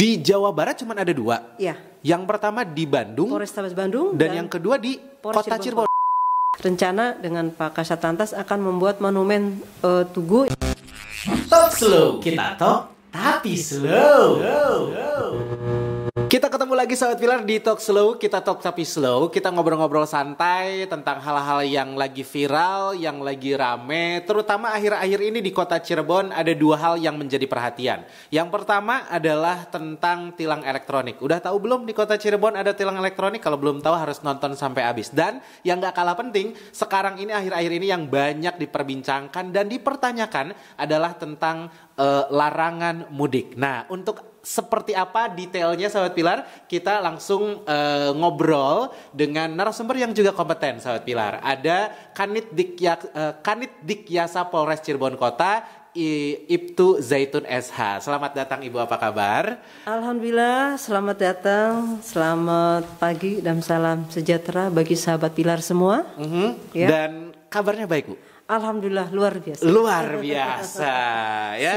Di Jawa Barat cuma ada 2. Iya. Yang pertama di Bandung, Polrestabes Bandung, dan yang kedua di Kota Cirebon. Rencana dengan Pak Kasat Lantas akan membuat monumen Tugu. Talk slow, kita talk tapi slow. Kita ketemu lagi Sobat Pilar di Talk Slow, kita talk tapi slow. Kita ngobrol-ngobrol santai tentang hal-hal yang lagi viral, yang lagi rame. Terutama akhir-akhir ini di Kota Cirebon ada 2 hal yang menjadi perhatian. Yang pertama adalah tentang tilang elektronik. Udah tahu belum di Kota Cirebon ada tilang elektronik? Kalau belum tahu harus nonton sampai habis. Dan yang gak kalah penting, sekarang ini akhir-akhir ini yang banyak diperbincangkan dan dipertanyakan adalah tentang larangan mudik. Nah, untuk seperti apa detailnya Sahabat Pilar, kita langsung ngobrol dengan narasumber yang juga kompeten Sahabat Pilar. Ada Kanit Dikyasa Polres Cirebon Kota, Ibtu Zaitun SH. Selamat datang Ibu, apa kabar? Alhamdulillah, selamat datang, selamat pagi dan salam sejahtera bagi Sahabat Pilar semua. Ya. Dan kabarnya baik Bu? Alhamdulillah luar biasa. Luar biasa ya.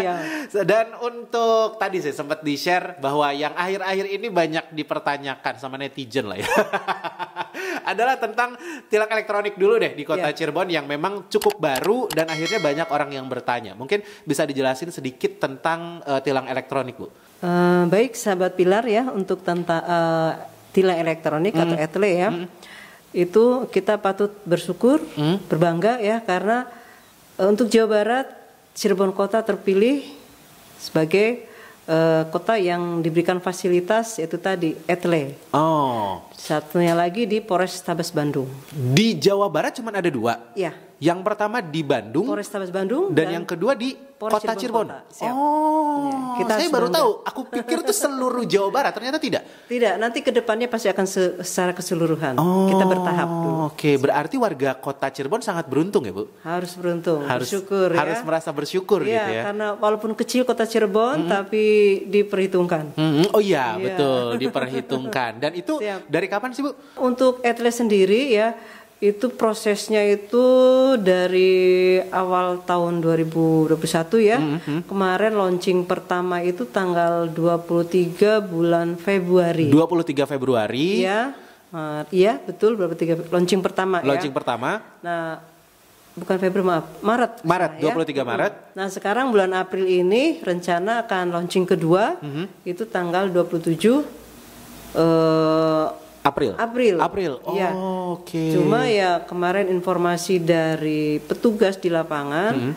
Dan untuk tadi saya sempat di-share bahwa yang akhir-akhir ini banyak dipertanyakan sama netizen lah ya. Adalah tentang tilang elektronik dulu deh di Kota Cirebon yang memang cukup baru dan akhirnya banyak orang yang bertanya. Mungkin bisa dijelasin sedikit tentang tilang elektronik Bu. Baik Sahabat Pilar ya, untuk tentang tilang elektronik atau ETLE ya. Itu kita patut bersyukur, berbangga ya, karena untuk Jawa Barat, Cirebon Kota terpilih sebagai kota yang diberikan fasilitas yaitu tadi ETLE. Satunya lagi di Polrestabes Bandung. Di Jawa Barat cuma ada 2. Iya. Yang pertama di Bandung, Polrestabes Bandung, dan yang kedua di Kota Cirebon. Saya baru tahu. Aku pikir itu seluruh Jawa Barat, ternyata tidak. Tidak, nanti kedepannya pasti akan secara keseluruhan. Kita bertahap dulu. Oke, berarti warga Kota Cirebon sangat beruntung ya Bu? Harus beruntung, bersyukur ya. Harus merasa bersyukur gitu ya. Karena walaupun kecil Kota Cirebon, tapi diperhitungkan. Oh iya, betul, diperhitungkan. Dan itu dari kapan sih Bu? Untuk ETLE sendiri ya, itu prosesnya itu dari awal tahun 2021 ya. Kemarin launching pertama itu tanggal 23 bulan Februari. 23 Februari. Iya. Iya, betul 23 launching pertama ya. Launching pertama. Nah, bukan Februari, maaf, Maret. 23 Maret. Nah, sekarang bulan April ini rencana akan launching kedua. Itu tanggal 27 April. Ya. Oke. Cuma ya kemarin informasi dari petugas di lapangan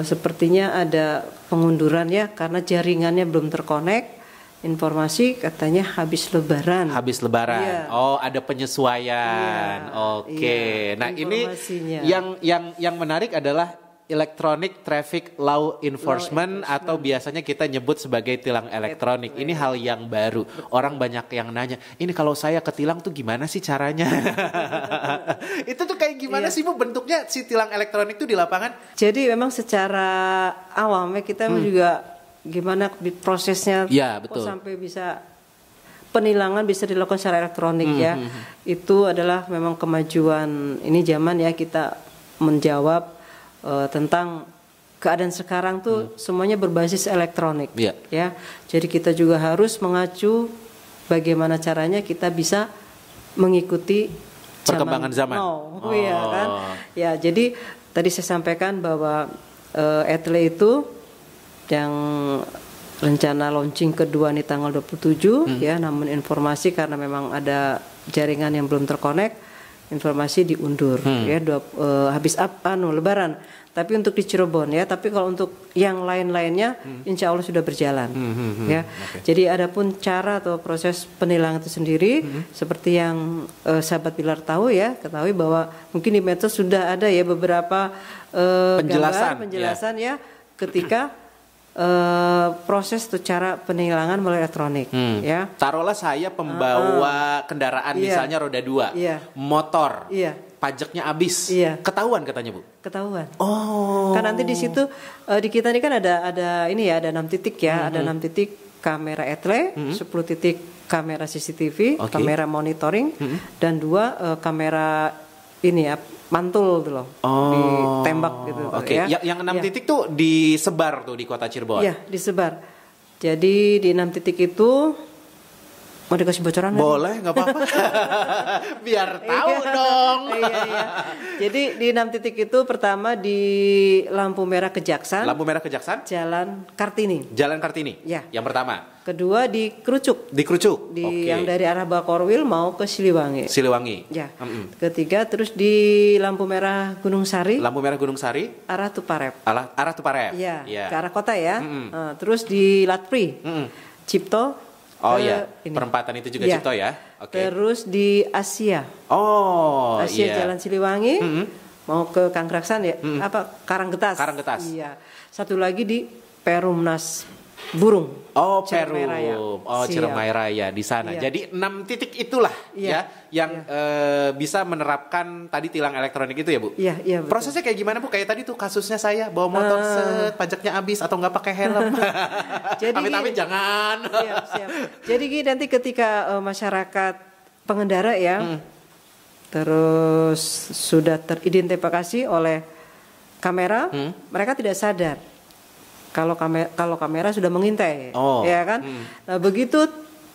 sepertinya ada pengunduran ya, karena jaringannya belum terkonek. Informasi katanya habis Lebaran. Iya. Oh, ada penyesuaian. Iya. Oke. Iya, nah, ini yang menarik adalah Electronic Traffic Law Enforcement atau biasanya kita nyebut sebagai tilang elektronik. Ini hal yang baru. Orang banyak yang nanya, ini kalau saya ketilang tuh gimana sih caranya? Itu tuh kayak gimana sih Bu bentuknya si tilang elektronik tuh di lapangan? Jadi memang secara awamnya kita juga gimana prosesnya kok sampai bisa penilangan bisa dilakukan secara elektronik ya. Itu adalah memang kemajuan ini zaman ya, kita menjawab tentang keadaan sekarang tuh semuanya berbasis elektronik ya. Jadi kita juga harus mengacu bagaimana caranya kita bisa mengikuti perkembangan zaman. Iya kan? Ya, jadi tadi saya sampaikan bahwa ETLE itu yang rencana launching kedua nih tanggal 27 ya, namun informasi karena memang ada jaringan yang belum terkonek, informasi diundur ya habis Lebaran. Tapi untuk di Cirebon ya, tapi kalau untuk yang lain-lainnya insya Allah sudah berjalan ya. Jadi adapun cara atau proses penilangan itu sendiri seperti yang Sahabat Pilar tahu ya, ketahui bahwa mungkin di medsos sudah ada ya beberapa penjelasan ya ketika proses tuh cara penilangan melalui elektronik ya. Taruhlah saya pembawa kendaraan misalnya roda 2, motor, pajaknya habis, ketahuan katanya Bu. Ketahuan. Kan nanti di situ di kita ini kan ada ini ya, ada 6 titik ya, ada 6 titik kamera ETLE, 10 titik kamera CCTV, kamera monitoring, dan 2 kamera ini ya, mantul tuh loh, ditembak gitu. Ya. Yang 6 titik tuh disebar tuh di Kota Cirebon. Iya, disebar. Jadi di 6 titik itu mau dikasih bocoran nggak? Boleh, nggak apa-apa. Biar tahu dong. Iya. Jadi di 6 titik itu pertama di lampu merah Kejaksan. Lampu merah Kejaksan. Jalan Kartini. Jalan Kartini. Ya. Yang pertama. Kedua di Kerucuk. Di Kerucuk. Di yang dari arah Bakorwil mau ke Siliwangi. Siliwangi. Ya. Ketiga terus di lampu merah Gunung Sari. Lampu merah Gunung Sari. Arah Tuparep. Arah Tuparep. Ya. Ke arah kota ya. Terus di Latpri. Cipto. Oh iya, perempatan itu juga Cipto ya. Oke. Terus di Asia. Oh Asia iya. Jalan Siliwangi. Mau ke Kangraksan ya. Karanggetas. Karanggetas. Iya. Satu lagi di Perumnas Burung. Oh, Ciremai Raya. Ciremai Raya di sana. Iya. Jadi 6 titik itulah ya yang bisa menerapkan tadi tilang elektronik itu ya, Bu. Iya, betul. Prosesnya kayak gimana, Bu? Kayak tadi tuh kasusnya saya bawa motor pajaknya habis atau nggak pakai helm. Jadi amit-amit jangan. Siap. Jadi nanti ketika masyarakat pengendara ya terus sudah teridentifikasi oleh kamera, mereka tidak sadar kalau kamera sudah mengintai, ya kan? Nah, begitu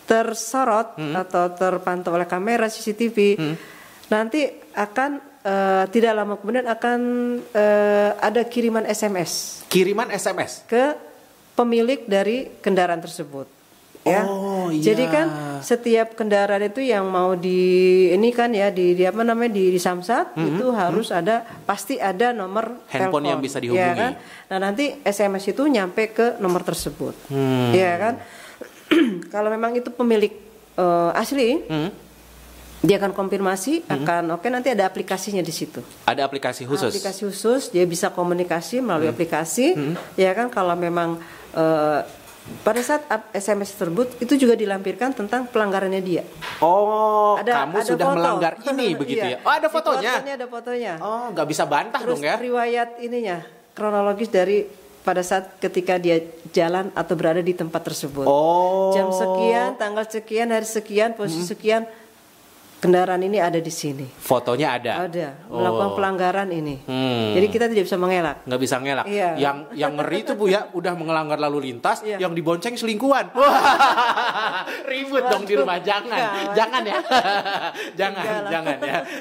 tersorot atau terpantau oleh kamera CCTV, nanti akan tidak lama kemudian akan ada kiriman SMS. Kiriman SMS ke pemilik dari kendaraan tersebut. Ya. Oh, iya. Jadi kan setiap kendaraan itu yang mau di Samsat itu harus ada, pasti ada nomor handphone telepon yang bisa dihubungi. Ya kan? Nah, nanti SMS itu nyampe ke nomor tersebut. Ya kan? Kalau memang itu pemilik asli, dia akan konfirmasi, akan nanti ada aplikasinya di situ. Ada aplikasi khusus. Aplikasi khusus, dia bisa komunikasi melalui aplikasi. Ya kan, kalau memang pada saat SMS tersebut itu juga dilampirkan tentang pelanggarannya dia. Oh, kamu sudah foto. Melanggar ini begitu ya? Oh, ada fotonya. Ada fotonya. Oh, nggak bisa bantah terus dong ya? Riwayat ininya, kronologis dari pada saat ketika dia jalan atau berada di tempat tersebut. Oh. Jam sekian, tanggal sekian, hari sekian, posisi sekian, kendaraan ini ada di sini. Fotonya ada. Melakukan pelanggaran ini. Jadi kita tidak bisa mengelak. Nggak bisa ngelak. Iya. Yang ngeri itu Bu ya, udah melanggar lalu lintas, yang dibonceng selingkuhan. Ribut dong di rumah. Jangan ya. jangan ya.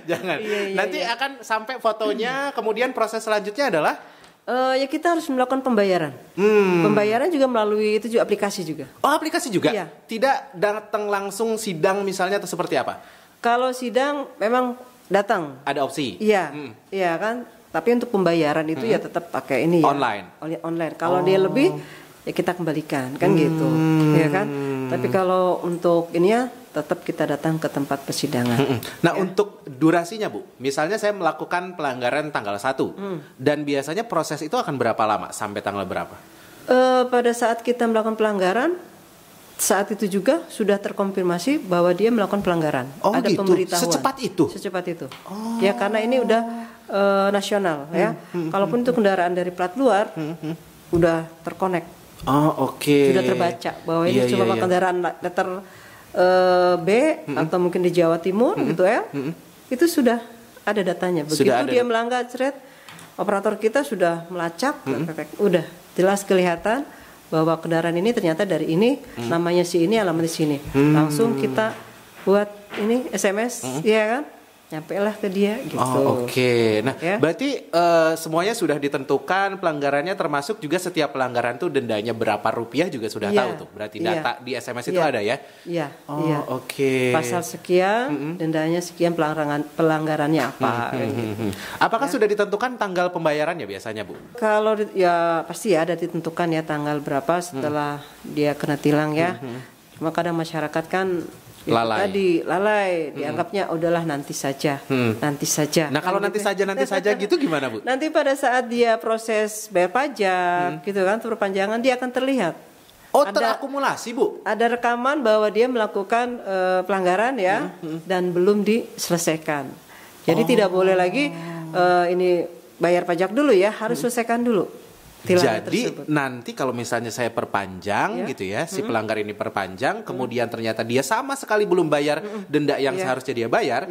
Iya, nanti akan sampai fotonya, kemudian proses selanjutnya adalah ya kita harus melakukan pembayaran. Pembayaran juga melalui itu juga aplikasi juga. Oh, aplikasi juga? Iya. Tidak datang langsung sidang misalnya atau seperti apa? Kalau sidang memang datang. Ada opsi? Iya, iya kan. Tapi untuk pembayaran itu ya tetap pakai ini ya. Online. Kalau dia lebih ya kita kembalikan kan gitu, ya kan. Tapi kalau untuk ini ya tetap kita datang ke tempat persidangan. Nah, untuk durasinya Bu, misalnya saya melakukan pelanggaran tanggal 1 dan biasanya proses itu akan berapa lama sampai tanggal berapa? Pada saat kita melakukan pelanggaran, saat itu juga sudah terkonfirmasi bahwa dia melakukan pelanggaran. Oh, ada gitu. pemberitahuan. Secepat itu. Oh. Ya karena ini udah nasional ya. Kalaupun itu kendaraan dari plat luar, udah terkonek. Oh, oke. Sudah terbaca bahwa ini cuma kendaraan letter B atau mungkin di Jawa Timur gitu ya. Itu sudah ada datanya. Begitu dia melanggar operator kita sudah melacak, udah jelas kelihatan bahwa kendaraan ini ternyata dari ini, namanya si ini, alamatnya sini. Langsung kita buat ini SMS, ya kan? Nyampailah ke dia gitu. Oh, oke. Nah, berarti semuanya sudah ditentukan pelanggarannya, termasuk juga setiap pelanggaran tuh dendanya berapa rupiah juga sudah tahu tuh. Berarti data di SMS itu ada ya? Iya. Oke. Pasal sekian, dendanya sekian, pelanggarannya apa? Gitu. Apakah sudah ditentukan tanggal pembayarannya biasanya, Bu? Kalau ya pasti ya ada ditentukan ya tanggal berapa setelah dia kena tilang ya. Cuma kadang masyarakat kan lalai, dianggapnya udahlah nanti saja. Nah, kalau nanti saja gitu gimana, Bu? Nanti pada saat dia proses bayar pajak gitu kan, perpanjangan dia akan terlihat. Oh, terakumulasi, Bu? Ada rekaman bahwa dia melakukan pelanggaran ya dan belum diselesaikan. Jadi tidak boleh lagi ini bayar pajak dulu ya, harus selesaikan dulu. Jadi nanti kalau misalnya saya perpanjang gitu ya, si pelanggar ini perpanjang, kemudian ternyata dia sama sekali belum bayar denda yang seharusnya dia bayar,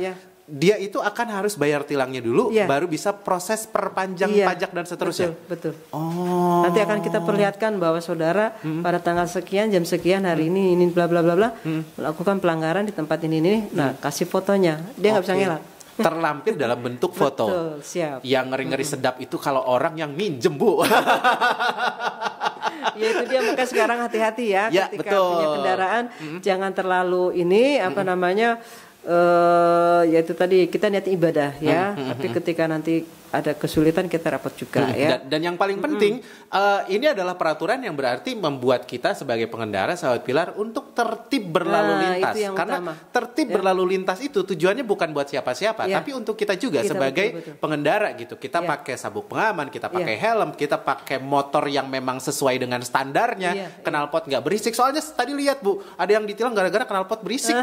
dia itu akan harus bayar tilangnya dulu, baru bisa proses perpanjang pajak dan seterusnya. Betul. Oh. Nanti akan kita perlihatkan bahwa saudara pada tanggal sekian, jam sekian, hari ini bla bla bla bla, melakukan pelanggaran di tempat ini. Nah, kasih fotonya, dia nggak bisa ngelak. Terlampir dalam bentuk foto. Betul, siap. Yang ngeri-ngeri sedap itu kalau orang yang minjem, Bu. Ya itu dia, maka sekarang hati-hati ya ketika punya kendaraan, jangan terlalu yaitu tadi kita niat ibadah ya, tapi ketika nanti ada kesulitan kita repot juga ya. Dan yang paling penting ini adalah peraturan yang berarti membuat kita sebagai pengendara sahabat Pilar untuk tertib berlalu lintas. Karena tertib berlalu lintas itu tujuannya bukan buat siapa-siapa, tapi untuk kita juga sebagai pengendara gitu. Kita pakai sabuk pengaman, kita pakai helm, kita pakai motor yang memang sesuai dengan standarnya, knalpot nggak berisik. Soalnya tadi lihat Bu, ada yang ditilang gara-gara knalpot berisik.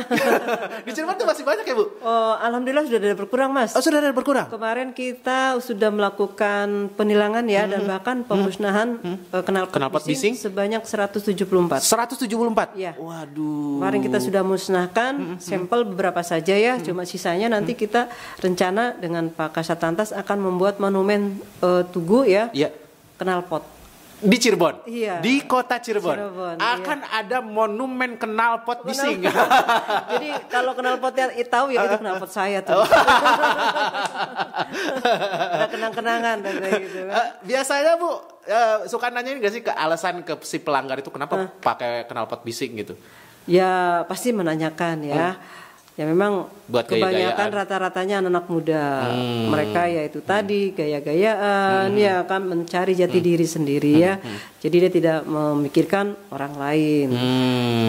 Di Cirebon tuh masih banyak ya Bu? Oh, alhamdulillah sudah ada berkurang Mas. Oh, sudah ada berkurang. Kemarin kita sudah melakukan penilangan ya, dan bahkan pemusnahan knalpot bising sebanyak 174. 174? Ya. Waduh. Kemarin kita sudah musnahkan sampel beberapa saja ya, cuma sisanya nanti kita rencana dengan Pak Kasatlantas akan membuat monumen tugu ya, knalpot. Di Cirebon, iya. Di kota Cirebon akan ada monumen knalpot bising. Jadi kalau knalpotnya tahu ya itu knalpot saya tuh. Ada kenang-kenangan dan kayak gitu. Biasanya Bu suka nanyain nggak sih ke alasan ke si pelanggar itu kenapa pakai knalpot bising gitu? Ya pasti menanyakan ya. Ya memang buat kebanyakan rata-ratanya anak-anak muda. Mereka ya itu tadi gaya-gayaan, ya kan mencari jati diri sendiri ya. Jadi dia tidak memikirkan orang lain.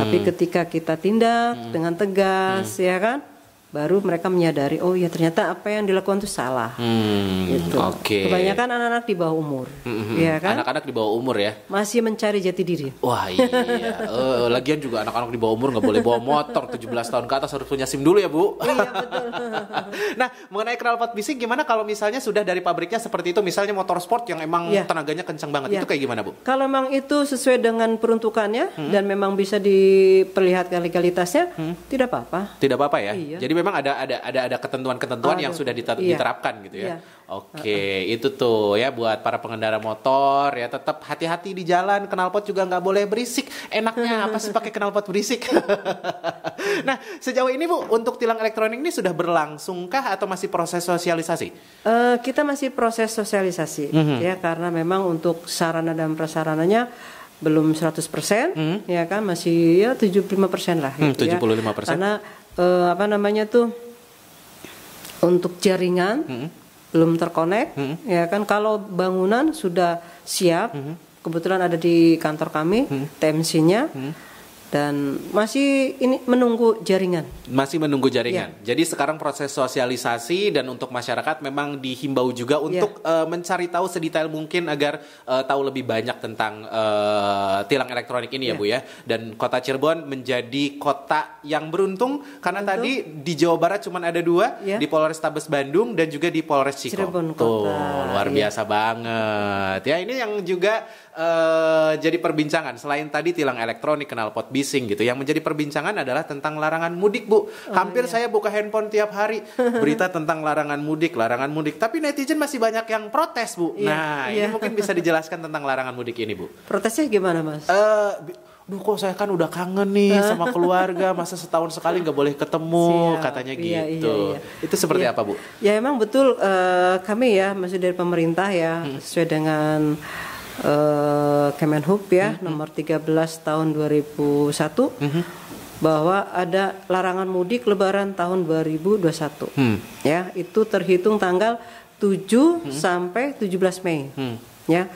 Tapi ketika kita tindak dengan tegas ya kan, baru mereka menyadari oh ya ternyata apa yang dilakukan itu salah. Gitu. Kebanyakan anak-anak di bawah umur, ya kan? Anak-anak di bawah umur ya. Masih mencari jati diri. Wah iya. Lagian juga anak-anak di bawah umur nggak boleh bawa motor, 17 tahun ke atas harus punya SIM dulu ya Bu. Iya betul. Nah mengenai knalpot bising gimana kalau misalnya sudah dari pabriknya seperti itu, misalnya motor sport yang emang tenaganya kencang banget, itu kayak gimana Bu? Kalau memang itu sesuai dengan peruntukannya dan memang bisa diperlihatkan legalitasnya, tidak apa-apa. Tidak apa-apa ya. Iya. Jadi memang ada ketentuan-ketentuan yang sudah diterapkan gitu ya. Oke, itu tuh ya buat para pengendara motor ya, tetap hati-hati di jalan, knalpot juga nggak boleh berisik. Enaknya apa sih pakai knalpot berisik? Nah, sejauh ini Bu, untuk tilang elektronik ini sudah berlangsungkah atau masih proses sosialisasi? Kita masih proses sosialisasi ya, karena memang untuk sarana dan prasarananya belum 100%, ya kan, masih ya 75% lah gitu 75%. Karena untuk jaringan belum terkonek, ya kan. Kalau bangunan sudah siap, kebetulan ada di kantor kami TMC-nya, dan masih ini menunggu jaringan. Masih menunggu jaringan. Jadi sekarang proses sosialisasi, dan untuk masyarakat memang dihimbau juga untuk mencari tahu sedetail mungkin agar tahu lebih banyak tentang tilang elektronik ini ya Bu ya. Dan kota Cirebon menjadi kota yang beruntung karena tadi di Jawa Barat cuma ada 2, di Polrestabes Bandung dan juga di Polres Cirebon. Tuh, luar biasa banget. Ya ini yang juga jadi perbincangan. Selain tadi tilang elektronik, knalpot bising gitu, yang menjadi perbincangan adalah tentang larangan mudik Bu. Hampir saya buka handphone tiap hari berita tentang larangan mudik. Tapi netizen masih banyak yang protes Bu. Ini mungkin bisa dijelaskan tentang larangan mudik ini Bu. Protesnya gimana Mas? Duh kok saya kan udah kangen nih sama keluarga, masa setahun sekali nggak boleh ketemu, katanya gitu. Itu seperti apa Bu? Ya emang betul, kami ya masih dari pemerintah ya, sesuai dengan Kemenhub ya nomor 13 tahun 2001 bahwa ada larangan mudik Lebaran tahun 2021. Ya, itu terhitung tanggal 7 sampai 17 Mei. Ya.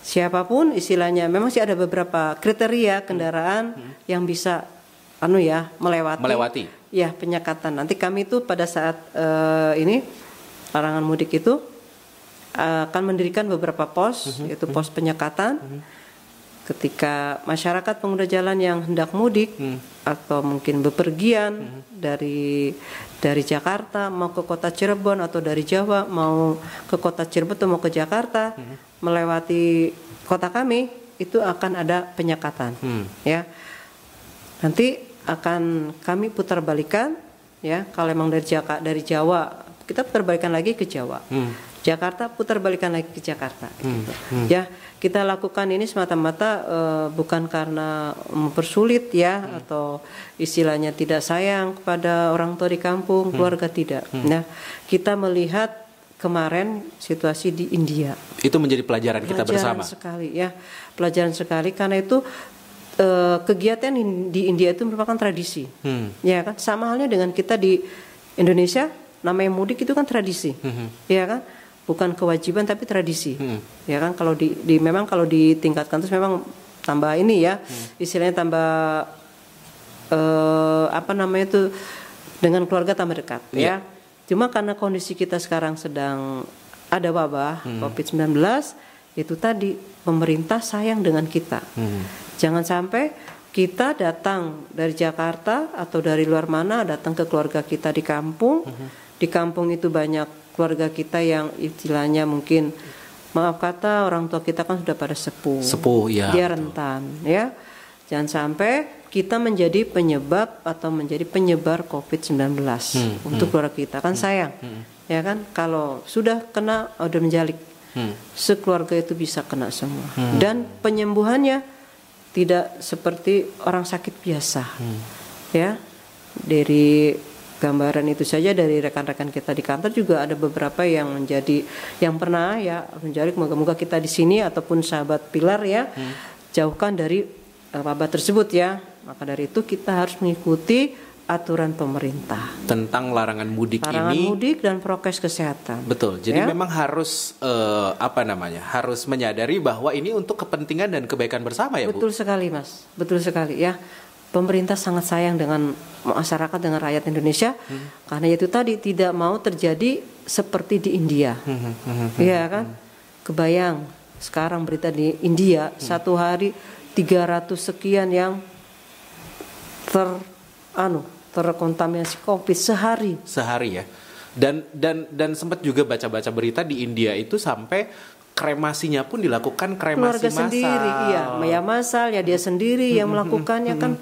Siapapun istilahnya, memang sih ada beberapa kriteria kendaraan yang bisa melewati ya penyekatan. Nanti kami itu pada saat ini larangan mudik itu akan mendirikan beberapa pos, yaitu pos penyekatan. Ketika masyarakat pengguna jalan yang hendak mudik atau mungkin bepergian dari Jakarta mau ke kota Cirebon, atau dari Jawa mau ke kota Cirebon atau mau ke Jakarta, melewati kota kami, itu akan ada penyekatan. Ya, nanti akan kami putar balikan ya. Kalau emang dari Jawa, kita putar balikan lagi ke Jawa. Jakarta, putar balikan lagi ke Jakarta. Gitu. Ya, kita lakukan ini semata-mata bukan karena mempersulit ya, atau istilahnya tidak sayang kepada orang tua di kampung, keluarga, tidak. Nah, kita melihat kemarin situasi di India. Itu menjadi pelajaran kita bersama. Sekali ya, pelajaran sekali, karena itu kegiatan di India itu merupakan tradisi. Ya kan, sama halnya dengan kita di Indonesia, namanya mudik itu kan tradisi. Ya kan? Bukan kewajiban tapi tradisi. Ya kan, kalau memang kalau ditingkatkan terus memang tambah ini ya, istilahnya tambah dengan keluarga tambah dekat ya. Cuma karena kondisi kita sekarang sedang ada wabah COVID-19, itu tadi pemerintah sayang dengan kita. Jangan sampai kita datang dari Jakarta atau dari luar mana, datang ke keluarga kita di kampung. Di kampung itu banyak keluarga kita yang istilahnya mungkin, maaf kata, orang tua kita kan sudah pada sepuh ya, dia rentan ya. Jangan sampai kita menjadi penyebab atau menjadi penyebar COVID-19 untuk keluarga kita, kan sayang ya kan, kalau sudah kena udah menjalik, sekeluarga itu bisa kena semua. Dan penyembuhannya tidak seperti orang sakit biasa ya. Dari gambaran itu saja dari rekan-rekan kita di kantor juga ada beberapa yang pernah ya menjalik. Moga-moga kita di sini ataupun sahabat Pilar ya jauhkan dari wabah tersebut ya. Maka dari itu kita harus mengikuti aturan pemerintah tentang larangan mudik mudik dan prokes kesehatan. Betul. Jadi memang harus harus menyadari bahwa ini untuk kepentingan dan kebaikan bersama ya, Bu. Betul sekali, Mas. Betul sekali ya. Pemerintah sangat sayang dengan masyarakat, dengan rakyat Indonesia, karena itu tadi tidak mau terjadi seperti di India. Iya kan? Kebayang sekarang berita di India satu hari 300 sekian yang terkontaminasi COVID sehari ya. Dan sempat juga baca-baca berita di India itu sampai kremasinya pun dilakukan kremasi keluarga sendiri, iya, massal ya, dia sendiri yang melakukannya kan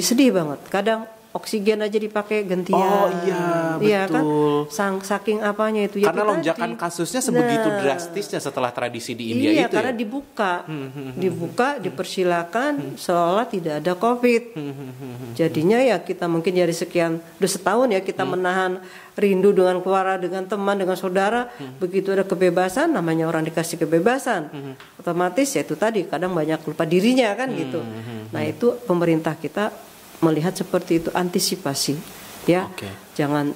sedih banget. Kadang oksigen aja dipakai gantian. Oh iya, betul. Kan? Saking apanya itu ya. Karena lonjakan kasusnya sebegitu drastisnya setelah tradisi di India itu. Iya, karena dibuka, dipersilakan seolah tidak ada COVID. Jadinya ya kita mungkin dari sekian, udah setahun ya kita menahan rindu dengan keluarga, dengan teman, dengan saudara. Begitu ada kebebasan, namanya orang dikasih kebebasan, otomatis ya itu tadi kadang banyak lupa dirinya kan gitu. Nah itu pemerintah kita melihat seperti itu, antisipasi ya. Jangan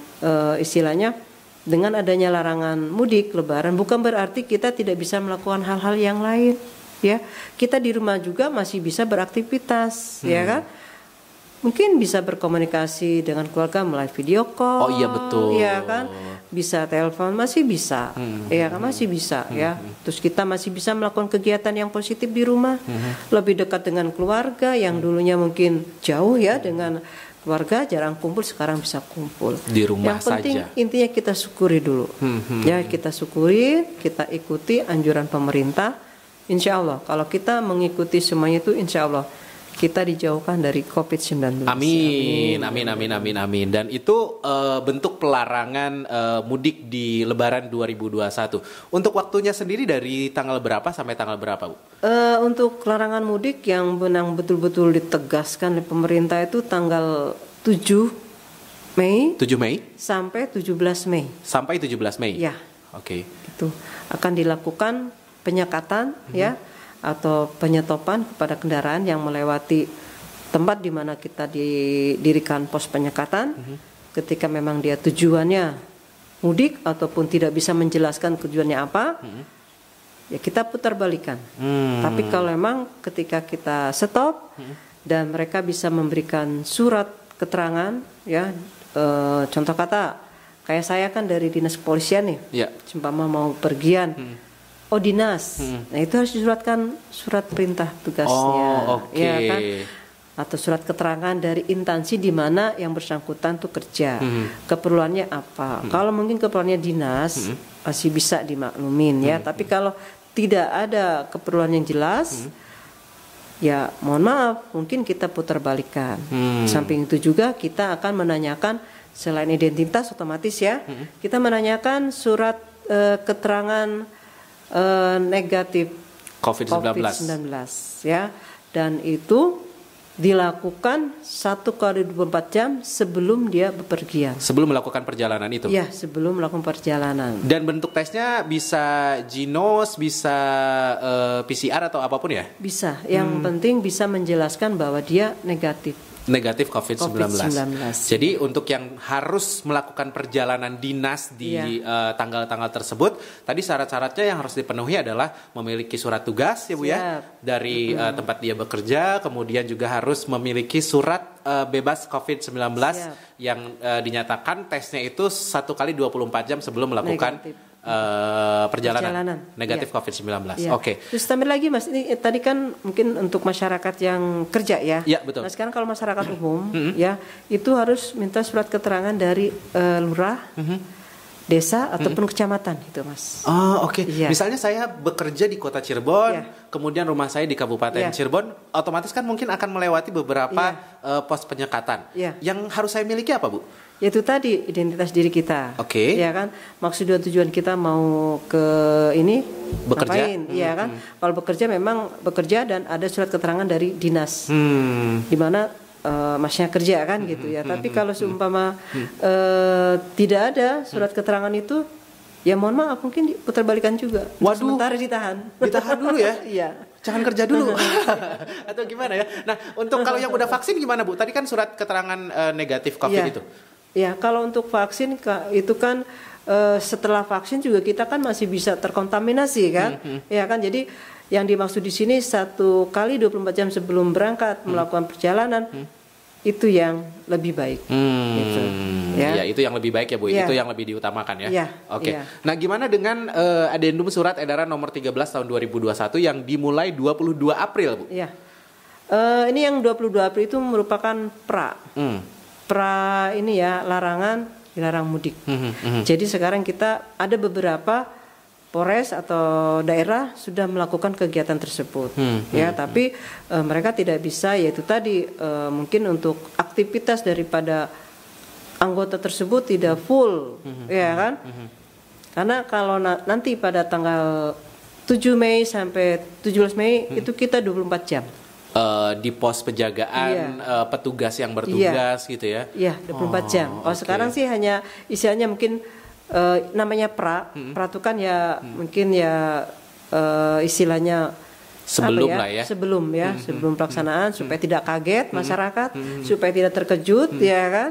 istilahnya dengan adanya larangan mudik lebaran bukan berarti kita tidak bisa melakukan hal-hal yang lain ya. Kita di rumah juga masih bisa beraktivitas ya kan. Mungkin bisa berkomunikasi dengan keluarga melalui video call. Oh iya, betul. Iya kan? Bisa telepon, masih bisa. Ya kan, masih bisa ya. Terus kita masih bisa melakukan kegiatan yang positif di rumah. Lebih dekat dengan keluarga yang dulunya mungkin jauh ya dengan keluarga, jarang kumpul, sekarang bisa kumpul. Di rumah yang penting saja. Intinya kita syukuri dulu. Ya, kita syukuri, kita ikuti anjuran pemerintah. Insya Allah kalau kita mengikuti semuanya itu, insya Allah kita dijauhkan dari COVID-19. Amin. Dan itu bentuk pelarangan mudik di Lebaran 2021. Untuk waktunya sendiri dari tanggal berapa sampai tanggal berapa, Bu? Untuk larangan mudik yang betul-betul ditegaskan oleh pemerintah itu tanggal 7 Mei sampai 17 Mei. Sampai 17 Mei? Ya. Oke. Itu akan dilakukan penyekatan ya, atau penyetopan kepada kendaraan yang melewati tempat di mana kita didirikan pos penyekatan. Ketika memang dia tujuannya mudik ataupun tidak bisa menjelaskan tujuannya apa, ya kita putar balikan. Tapi kalau memang ketika kita stop dan mereka bisa memberikan surat keterangan ya, contoh kata kayak saya kan dari dinas kepolisian nih, umpama mau pergian. Dinas. Nah itu harus disuratkan surat perintah tugasnya, ya kan? Atau surat keterangan dari instansi di mana yang bersangkutan tuh kerja. Keperluannya apa? Kalau mungkin keperluannya dinas masih bisa dimaklumin ya. Tapi kalau tidak ada keperluan yang jelas, ya mohon maaf, mungkin kita putar balikan. Samping itu juga kita akan menanyakan selain identitas otomatis ya, kita menanyakan surat keterangan negatif COVID-19 ya, dan itu dilakukan 1 kali 24 jam sebelum dia bepergian. Sebelum melakukan perjalanan itu? Ya, sebelum melakukan perjalanan. Dan bentuk tesnya bisa Ginos, bisa PCR atau apapun ya? Bisa, yang penting bisa menjelaskan bahwa dia negatif COVID-19. Jadi untuk yang harus melakukan perjalanan dinas di tanggal-tanggal tersebut, tadi syarat-syaratnya yang harus dipenuhi adalah memiliki surat tugas ya Bu ya, dari tempat dia bekerja, kemudian juga harus memiliki surat bebas COVID-19 yang dinyatakan tesnya itu 1 kali 24 jam sebelum melakukan perjalanan negatif COVID-19. Oke. Terus tambah lagi Mas, ini tadi kan mungkin untuk masyarakat yang kerja ya. Iya, betul. Nah, sekarang kalau masyarakat umum ya, itu harus minta surat keterangan dari lurah, desa ataupun kecamatan itu Mas. Oh, oke. Misalnya saya bekerja di Kota Cirebon, kemudian rumah saya di Kabupaten Cirebon, otomatis kan mungkin akan melewati beberapa pos penyekatan. Yang harus saya miliki apa, Bu? Yaitu tadi identitas diri kita. Oke. Ya kan? Maksud dan tujuan kita mau ke ini bekerja. Ngapain? Iya kan? Kalau bekerja memang bekerja dan ada surat keterangan dari dinas. Di mana masnya kerja kan gitu ya. Tapi kalau seumpama tidak ada surat keterangan itu, ya mohon maaf mungkin putar-balikan juga. Waduh. Sementara ditahan. Ditahan dulu ya? Iya. Jangan kerja dulu. Atau gimana ya? Nah, untuk kalau yang udah vaksin gimana Bu? Tadi kan surat keterangan negatif COVID itu. Ya, kalau untuk vaksin itu kan setelah vaksin juga kita kan masih bisa terkontaminasi kan, ya kan. Jadi yang dimaksud di sini 1 kali 24 jam sebelum berangkat melakukan perjalanan itu yang lebih baik. Gitu. Ya, itu yang lebih baik ya Bu. Itu yang lebih diutamakan ya. Oke. Nah, gimana dengan adendum surat edaran nomor 13 tahun 2021 yang dimulai 22 April Bu? Iya. Ini yang 22 April itu merupakan pra ini ya, larangan dilarang mudik. Jadi sekarang kita ada beberapa Polres atau daerah sudah melakukan kegiatan tersebut, ya. Tapi mereka tidak bisa, yaitu tadi mungkin untuk aktivitas daripada anggota tersebut tidak full, ya kan? Karena kalau nanti pada tanggal 7 Mei sampai 17 Mei itu kita 24 jam. Di pos penjagaan petugas yang bertugas gitu ya. Iya, 24 jam. Kalau sekarang sih hanya istilahnya mungkin namanya pra itu kan ya mungkin ya istilahnya sebelum lah ya. Sebelum pelaksanaan supaya tidak kaget masyarakat, supaya tidak terkejut ya kan.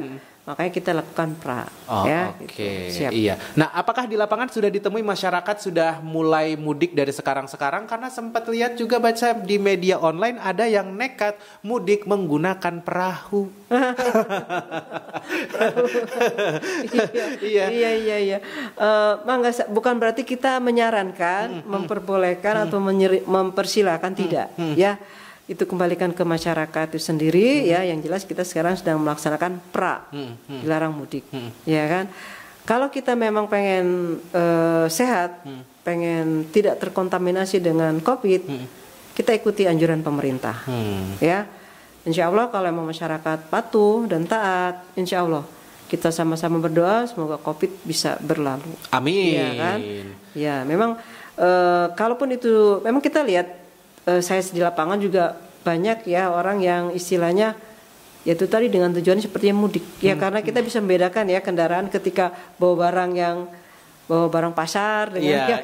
Makanya kita lakukan pra. Oke. Gitu. Iya. Nah, apakah di lapangan sudah ditemui masyarakat sudah mulai mudik dari sekarang-sekarang? Karena sempat lihat juga baca di media online ada yang nekat mudik menggunakan perahu. Iya. Bukan berarti kita menyarankan, memperbolehkan atau mempersilahkan, tidak. Ya. Itu kembalikan ke masyarakat itu sendiri ya. Yang jelas kita sekarang sedang melaksanakan pra dilarang mudik, ya kan. Kalau kita memang pengen sehat, pengen tidak terkontaminasi dengan COVID, kita ikuti anjuran pemerintah, ya. Insya Allah kalau memang masyarakat patuh dan taat, insya Allah kita sama-sama berdoa semoga COVID bisa berlalu. Amin. Ya kan. Ya memang kalaupun itu memang kita lihat. Saya di lapangan juga banyak ya orang yang istilahnya yaitu tadi dengan tujuan seperti mudik ya, karena kita bisa membedakan ya kendaraan ketika bawa barang pasar dengan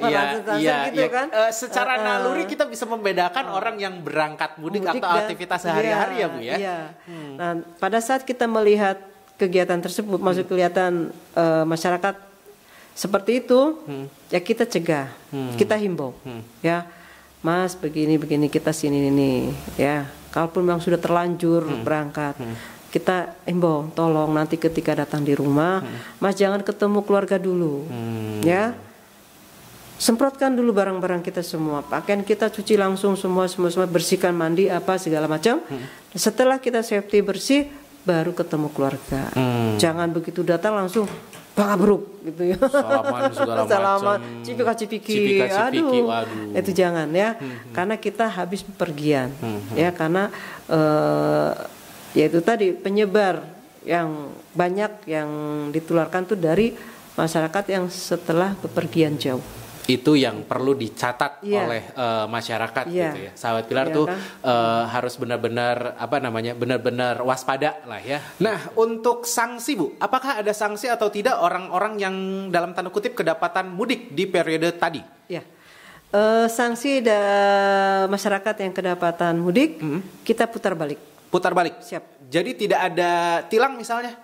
gitu kan. Secara naluri kita bisa membedakan orang yang berangkat mudik atau aktivitas sehari-hari ya Bu ya. Nah, pada saat kita melihat kegiatan tersebut masuk kelihatan masyarakat seperti itu, ya kita cegah, kita himbau ya. Mas begini kita sini nih ya. Kalaupun memang sudah terlanjur berangkat, kita himbau tolong nanti ketika datang di rumah, Mas jangan ketemu keluarga dulu, ya. Semprotkan dulu barang-barang kita semua, pakaian kita cuci langsung semua bersihkan, mandi apa segala macam. Setelah kita safety bersih, baru ketemu keluarga. Jangan begitu datang langsung Bakabruk gitu ya. Salaman segala Salaman, macam. cipika-cipiki. Waduh. Itu jangan ya. Karena kita habis bepergian. Ya, karena ya itu tadi penyebar yang banyak yang ditularkan tuh dari masyarakat yang setelah bepergian jauh. Itu yang perlu dicatat oleh masyarakat gitu ya. Sahabat Pilar tuh kan? Harus benar-benar benar-benar waspada lah ya. Nah, untuk sanksi Bu, apakah ada sanksi atau tidak orang-orang yang dalam tanda kutip kedapatan mudik di periode tadi? Ya. Sanksi masyarakat yang kedapatan mudik, kita putar balik. Putar balik. Siap. Jadi tidak ada tilang misalnya?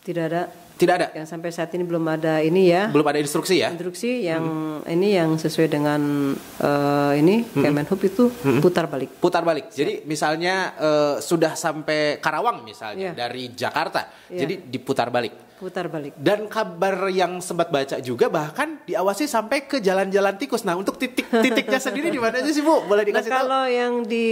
Tidak ada. Tidak ada. Yang sampai saat ini belum ada ini ya. Belum ada instruksi ya. Instruksi yang ini yang sesuai dengan Kemenhub itu putar balik. Putar balik. Jadi misalnya sudah sampai Karawang misalnya dari Jakarta. Jadi diputar balik. Putar balik. Dan kabar yang sempat baca juga bahkan diawasi sampai ke jalan-jalan tikus. Nah, untuk titiknya sendiri di mana aja sih Bu? Boleh dikasih tahu? Kalau yang di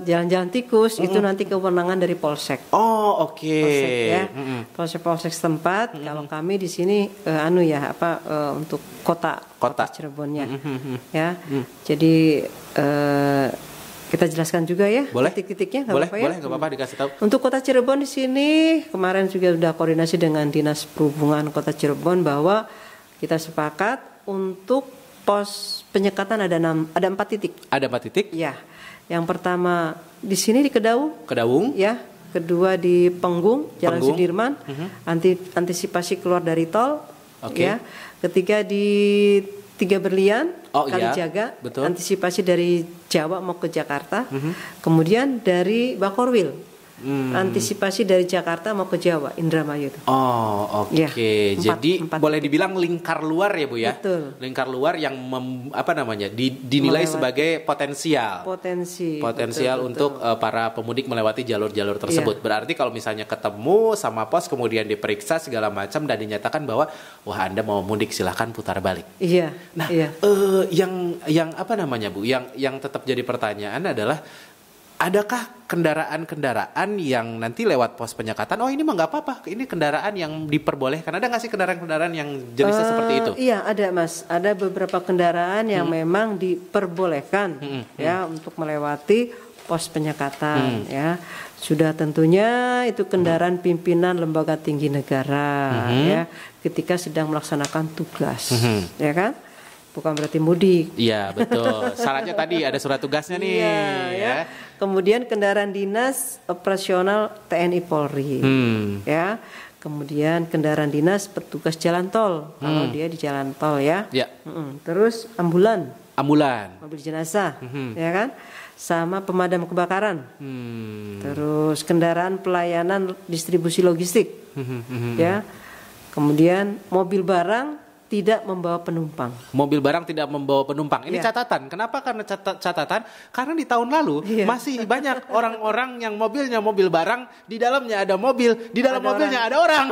jalan-jalan tikus itu nanti kewenangan dari Polsek. Oh, oke. Polsek ya. Polsek setempat. Kalau kami di sini untuk kota Cirebonnya. Ya. Jadi kita jelaskan juga ya. Boleh. Titik-titiknya. Boleh, nggak apa-apa dikasih tahu. Untuk Kota Cirebon di sini kemarin juga sudah koordinasi dengan Dinas Perhubungan Kota Cirebon bahwa kita sepakat untuk pos penyekatan ada 4 titik. Ada 4 titik? Ya. Yang pertama di sini di Kedaung. Ya. Kedua di Penggung, Jalan Sudirman. Antisipasi keluar dari tol. Okay. Ya. Ketiga di Tiga Berlian, Kalijaga, antisipasi dari Jawa mau ke Jakarta. Kemudian dari Bakorwil, antisipasi dari Jakarta mau ke Jawa, Indramayu itu. Oh, oke. Ya, jadi boleh dibilang lingkar luar ya Bu ya. Betul. Lingkar luar yang dinilai sebagai potensial betul. untuk para pemudik melewati jalur-jalur tersebut. Berarti kalau misalnya ketemu sama pos kemudian diperiksa segala macam dan dinyatakan bahwa wah Anda mau mudik silahkan putar balik. Iya. Nah, yang Bu, yang tetap jadi pertanyaan adalah adakah kendaraan-kendaraan yang nanti lewat pos penyekatan, oh ini mah nggak apa-apa, ini kendaraan yang diperbolehkan. Ada nggak sih kendaraan-kendaraan yang jenisnya seperti itu? Iya ada Mas, ada beberapa kendaraan yang memang diperbolehkan untuk melewati pos penyekatan ya. Sudah tentunya itu kendaraan pimpinan lembaga tinggi negara ya, ketika sedang melaksanakan tugas ya kan. Bukan berarti mudik. Iya betul. Syaratnya tadi ada surat tugasnya nih. Ya. Kemudian kendaraan dinas operasional TNI Polri. Ya. Kemudian kendaraan dinas petugas jalan tol. Kalau dia di jalan tol ya. Terus ambulan. Mobil jenazah. Ya kan. Sama pemadam kebakaran. Terus kendaraan pelayanan distribusi logistik. Ya. Kemudian mobil barang tidak membawa penumpang. Mobil barang tidak membawa penumpang. Ini catatan. Kenapa? Karena catatan. Karena di tahun lalu masih banyak orang-orang yang mobilnya mobil barang, di dalamnya ada mobil, di dalam mobilnya ada orang.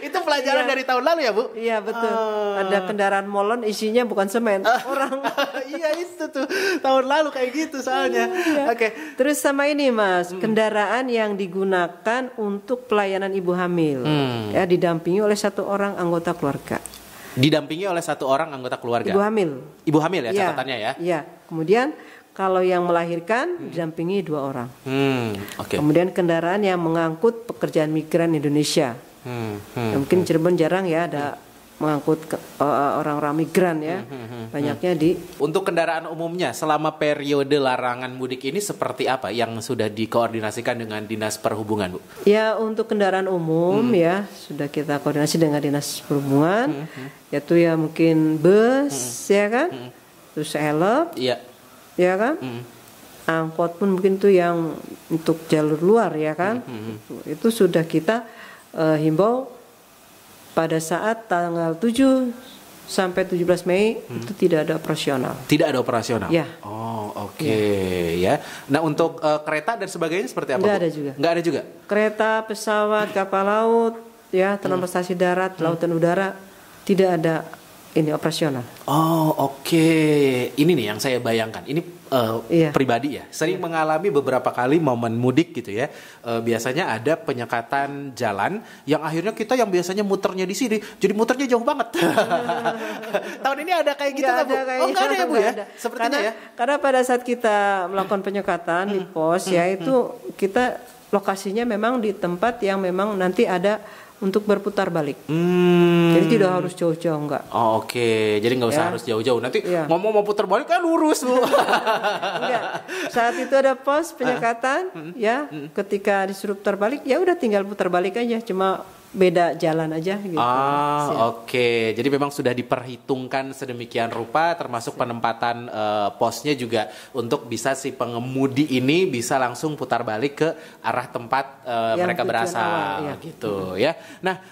Itu pelajaran dari tahun lalu ya Bu? Iya betul. Ada kendaraan molen isinya bukan semen, orang. Iya itu tuh tahun lalu kayak gitu soalnya. Oke. Terus sama ini Mas, kendaraan yang digunakan untuk pelayanan ibu hamil, ya didampingi oleh 1 orang anggota keluarga. Didampingi oleh 1 orang anggota keluarga. Ibu hamil ya catatannya ya. Iya. Kemudian kalau yang melahirkan didampingi 2 orang. Kemudian kendaraan yang mengangkut pekerjaan migran Indonesia. Mungkin Cirebon jarang ya ada mengangkut orang-orang migran ya. Banyaknya Untuk kendaraan umumnya selama periode larangan mudik ini seperti apa yang sudah dikoordinasikan dengan Dinas Perhubungan Bu? Ya untuk kendaraan umum ya sudah kita koordinasi dengan Dinas Perhubungan. Yaitu ya mungkin bus ya kan. Terus elep. Iya. Ya kan? Angkot pun mungkin tuh yang untuk jalur luar ya kan. Itu sudah kita himbau pada saat tanggal 7 sampai 17 Mei itu tidak ada operasional. Tidak ada operasional? Ya. Oh oke ya. Nah untuk kereta dan sebagainya seperti apa? Nggak ada juga. Nggak ada juga? Kereta, pesawat, kapal laut, ya transportasi darat, laut dan udara tidak ada ini operasional. Oh oke. Ini nih yang saya bayangkan. Ini pribadi ya, sering mengalami beberapa kali momen mudik gitu ya. Biasanya ada penyekatan jalan yang akhirnya kita yang biasanya muternya di sini, jadi muternya jauh banget. Tahun ini ada kayak gitu nggak Bu? Nggak ada ya Bu ya? Sepertinya ya. Karena pada saat kita melakukan penyekatan di pos ya itu kita lokasinya memang di tempat yang memang nanti ada untuk berputar balik. Jadi tidak harus jauh-jauh enggak. Oh, oke. Jadi nggak usah harus jauh-jauh. Nanti ngomong mau putar balik kan lurus Bu. Enggak. Saat itu ada pos penyekatan ya. Ketika disuruh putar balik ya udah tinggal putar balik aja. Cuma beda jalan aja gitu. Oke. Jadi memang sudah diperhitungkan sedemikian rupa, termasuk penempatan posnya juga untuk bisa si pengemudi ini bisa langsung putar balik ke arah tempat mereka berasal gitu ya. Nah,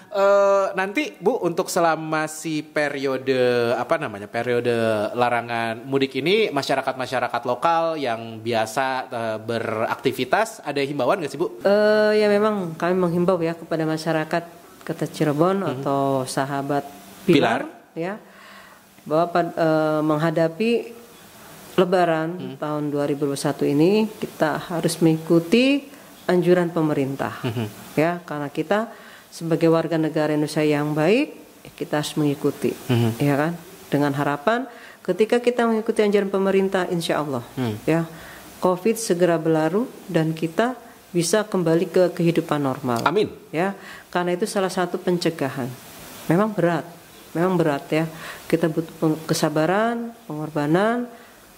nanti Bu untuk selama si periode periode larangan mudik ini masyarakat lokal yang biasa beraktivitas ada himbauan nggak sih Bu? Ya memang kami menghimbau ya kepada masyarakat Kota Cirebon atau sahabat Pilar ya bahwa menghadapi Lebaran tahun 2021 ini kita harus mengikuti anjuran pemerintah ya, karena kita sebagai warga negara Indonesia yang baik kita harus mengikuti ya kan, dengan harapan ketika kita mengikuti anjuran pemerintah insya Allah ya COVID segera berlalu dan kita bisa kembali ke kehidupan normal. Amin. Ya, karena itu salah satu pencegahan. Memang berat ya. Kita butuh kesabaran, pengorbanan,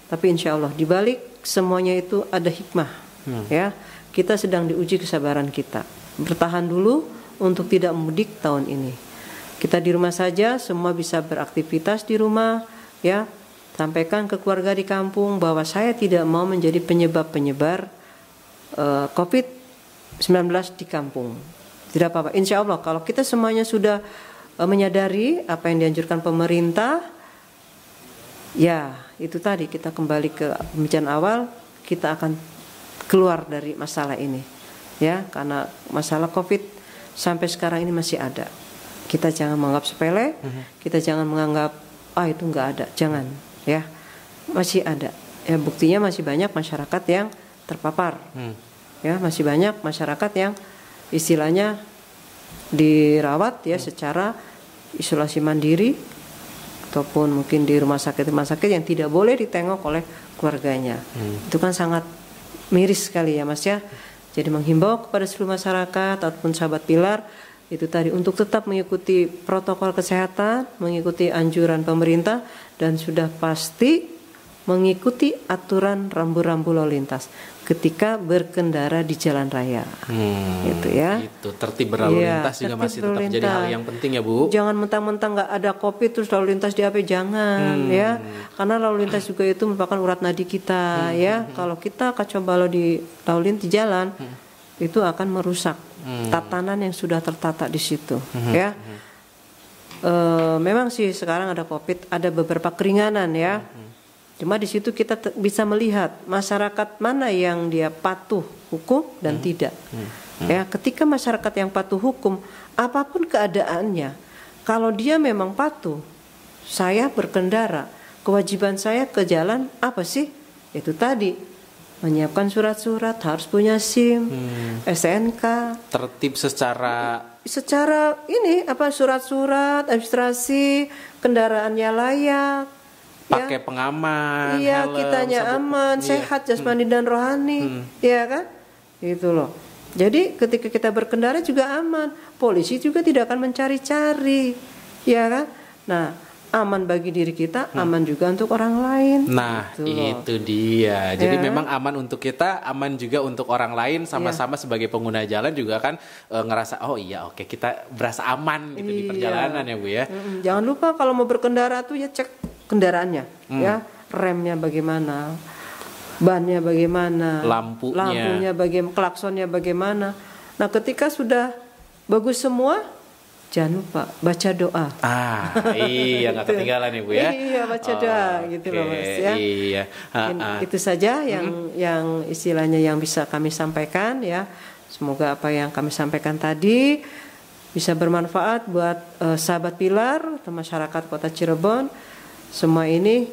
tapi insya Allah di balik semuanya itu ada hikmah. Ya, kita sedang diuji kesabaran kita. Bertahan dulu untuk tidak mudik tahun ini. Kita di rumah saja, semua bisa beraktivitas di rumah. Ya, sampaikan ke keluarga di kampung bahwa saya tidak mau menjadi penyebar COVID-19 di kampung. Tidak apa-apa. Insya Allah kalau kita semuanya sudah menyadari apa yang dianjurkan pemerintah, ya itu tadi kita kembali ke pembicaraan awal, kita akan keluar dari masalah ini. Ya, karena masalah COVID sampai sekarang ini masih ada. Kita jangan menganggap sepele, kita jangan menganggap itu nggak ada, jangan. Ya, masih ada. Ya, buktinya masih banyak masyarakat yang terpapar. Ya, masih banyak masyarakat yang istilahnya dirawat ya secara isolasi mandiri ataupun mungkin di rumah sakit yang tidak boleh ditengok oleh keluarganya. Itu kan sangat miris sekali ya Mas ya. Jadi menghimbau kepada seluruh masyarakat ataupun sahabat Pilar itu tadi untuk tetap mengikuti protokol kesehatan, mengikuti anjuran pemerintah dan sudah pasti mengikuti aturan rambu-rambu lalu lintas ketika berkendara di jalan raya. Gitu ya. Itu tertib berlalu lintas juga masih tetap jadi hal yang penting ya Bu. Jangan mentang-mentang nggak ada COVID terus lalu lintas di AP, jangan ya. Karena lalu lintas juga itu merupakan urat nadi kita ya. Kalau kita kacau balau di lalu lintas di jalan itu akan merusak tatanan yang sudah tertata di situ ya. Memang sih sekarang ada COVID, ada beberapa keringanan ya. Cuma di situ kita bisa melihat masyarakat mana yang dia patuh hukum dan tidak. Ya, ketika masyarakat yang patuh hukum, apapun keadaannya, kalau dia memang patuh, saya berkendara, kewajiban saya ke jalan apa sih? Itu tadi menyiapkan surat-surat, harus punya SIM, STNK, tertib secara ini surat-surat, administrasi, kendaraannya layak. Pakai pengaman, iya, kitanya aman, sehat jasmani dan rohani, ya kan? Itu loh. Jadi ketika kita berkendara juga aman, polisi juga tidak akan mencari-cari, ya kan? Nah, aman bagi diri kita, aman juga untuk orang lain. Nah, itu dia. Jadi memang aman untuk kita, aman juga untuk orang lain, sama-sama sebagai pengguna jalan juga kan ngerasa oke kita berasa aman gitu di perjalanan ya Bu ya. Jangan lupa kalau mau berkendara tuh ya cek kendaraannya, ya remnya bagaimana, bannya bagaimana, lampunya bagaimana, klaksonnya bagaimana. Nah, ketika sudah bagus semua, jangan lupa baca doa. Iya nggak ketinggalan ya Bu ya. Iya, baca doa gitu loh Mas ya. Iya. Itu saja yang istilahnya yang bisa kami sampaikan ya. Semoga apa yang kami sampaikan tadi bisa bermanfaat buat sahabat Pilar atau masyarakat Kota Cirebon. Semua ini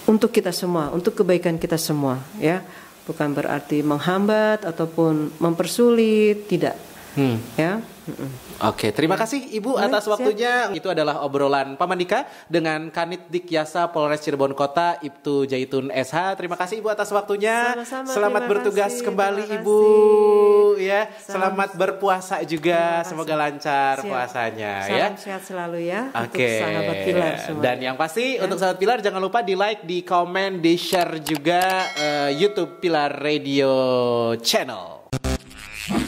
untuk kita semua, untuk kebaikan kita semua, ya. Bukan berarti menghambat ataupun mempersulit, tidak. Ya. Oke, terima kasih Ibu atas waktunya. Itu adalah obrolan Pamandika dengan Kanit Dikyasa Polres Cirebon Kota, Ibtu Jaitun SH. Terima kasih Ibu atas waktunya. Sama-sama, selamat bertugas kembali Ibu. Ya, selamat berpuasa juga. Semoga lancar puasanya. Salam ya. sehat selalu ya. Oke. Untuk sahabat Pilar semua. Dan yang pasti untuk sahabat Pilar jangan lupa di like, di komen, di share juga YouTube Pilar Radio Channel.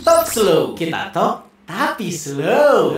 Talk slow, kita talk tapi slow.